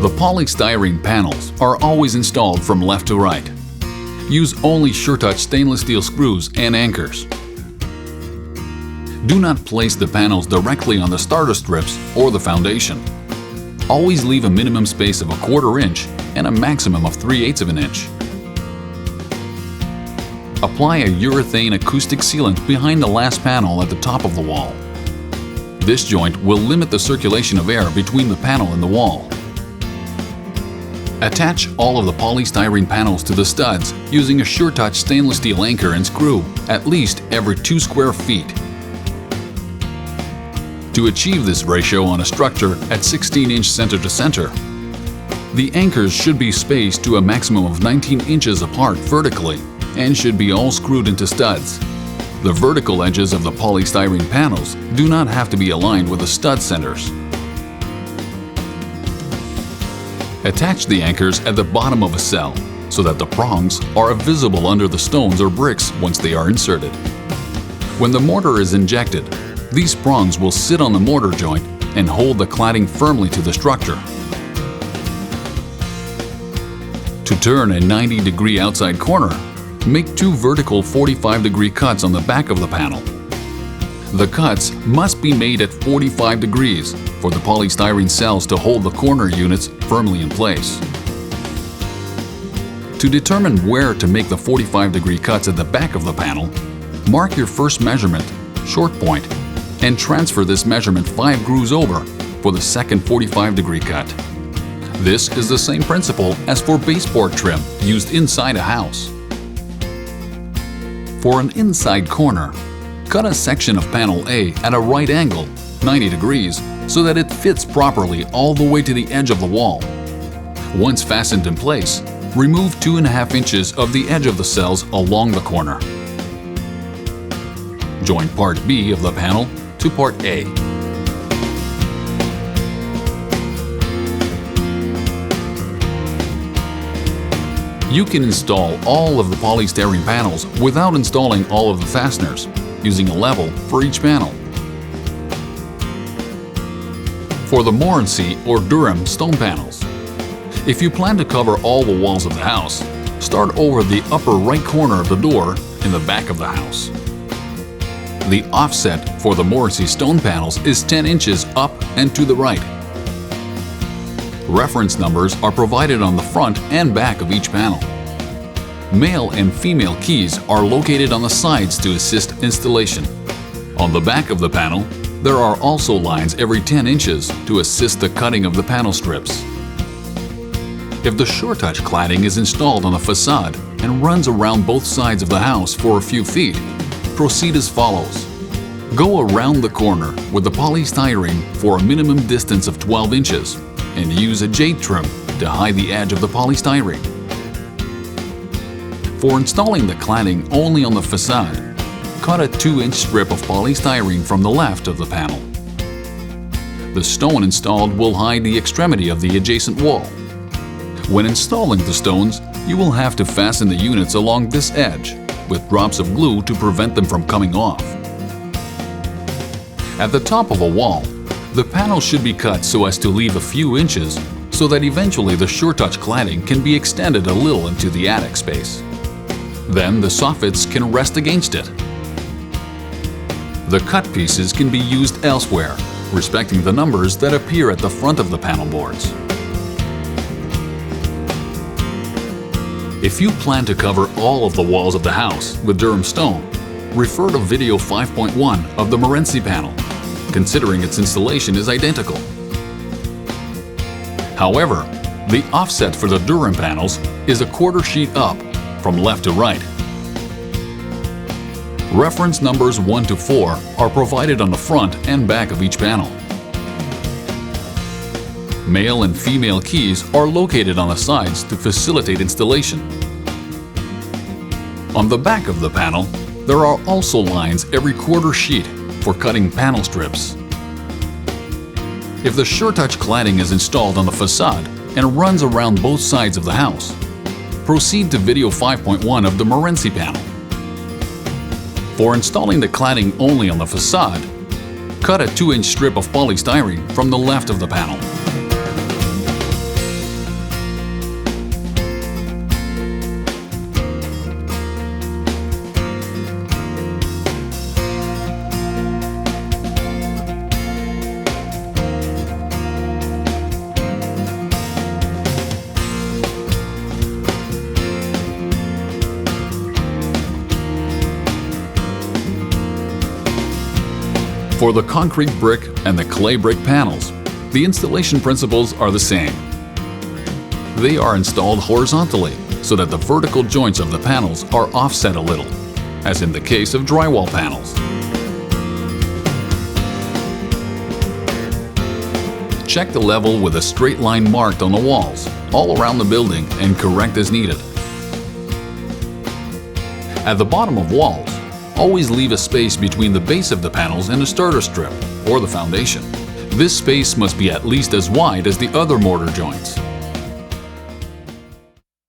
The polystyrene panels are always installed from left to right. Use only Suretouch stainless steel screws and anchors. Do not place the panels directly on the starter strips or the foundation. Always leave a minimum space of 1/4 inch and a maximum of 3/8 of an inch. Apply a urethane acoustic sealant behind the last panel at the top of the wall. This joint will limit the circulation of air between the panel and the wall. Attach all of the polystyrene panels to the studs using a Suretouch stainless steel anchor and screw at least every 2 square feet. To achieve this ratio on a structure at 16-inch center to center, the anchors should be spaced to a maximum of 19 inches apart vertically and should be all screwed into studs. The vertical edges of the polystyrene panels do not have to be aligned with the stud centers. Attach the anchors at the bottom of a cell so that the prongs are visible under the stones or bricks once they are inserted. When the mortar is injected, these prongs will sit on the mortar joint and hold the cladding firmly to the structure. To turn a 90-degree outside corner, make 2 vertical 45-degree cuts on the back of the panel. The cuts must be made at 45 degrees for the polystyrene cells to hold the corner units firmly in place. To determine where to make the 45-degree cuts at the back of the panel, mark your first measurement, short point, and transfer this measurement 5 grooves over for the second 45-degree cut. This is the same principle as for baseboard trim used inside a house. For an inside corner, cut a section of panel A at a right angle, 90 degrees, so that it fits properly all the way to the edge of the wall. Once fastened in place, remove 2.5 inches of the edge of the cells along the corner. Join part B of the panel to part A. You can install all of the polystyrene panels without installing all of the fasteners, using a level for each panel. For the Morency or Durham stone panels, if you plan to cover all the walls of the house, start over the upper right corner of the door in the back of the house. The offset for the Morency stone panels is 10 inches up and to the right. Reference numbers are provided on the front and back of each panel. Male and female keys are located on the sides to assist installation. On the back of the panel, there are also lines every 10 inches to assist the cutting of the panel strips. If the Suretouch cladding is installed on the facade and runs around both sides of the house for a few feet, proceed as follows. Go around the corner with the polystyrene for a minimum distance of 12 inches and use a jade trim to hide the edge of the polystyrene. For installing the cladding only on the facade, cut a 2-inch strip of polystyrene from the left of the panel. The stone installed will hide the extremity of the adjacent wall. When installing the stones, you will have to fasten the units along this edge with drops of glue to prevent them from coming off. At the top of a wall, the panel should be cut so as to leave a few inches so that eventually the Suretouch cladding can be extended a little into the attic space. Then the soffits can rest against it. The cut pieces can be used elsewhere, respecting the numbers that appear at the front of the panel boards. If you plan to cover all of the walls of the house with Durham stone, refer to video 5.1 of the Morency panel, considering its installation is identical. However, the offset for the Durham panels is a 1/4 sheet up from left to right. Reference numbers 1 to 4 are provided on the front and back of each panel. Male and female keys are located on the sides to facilitate installation. On the back of the panel, there are also lines every 1/4 sheet for cutting panel strips. If the Suretouch cladding is installed on the facade and runs around both sides of the house, proceed to video 5.1 of the Morency panel. For installing the cladding only on the facade, cut a 2-inch strip of polystyrene from the left of the panel. For the concrete brick and the clay brick panels, the installation principles are the same. They are installed horizontally so that the vertical joints of the panels are offset a little, as in the case of drywall panels. Check the level with a straight line marked on the walls, all around the building, and correct as needed. At the bottom of walls, always leave a space between the base of the panels and the starter strip, or the foundation. This space must be at least as wide as the other mortar joints.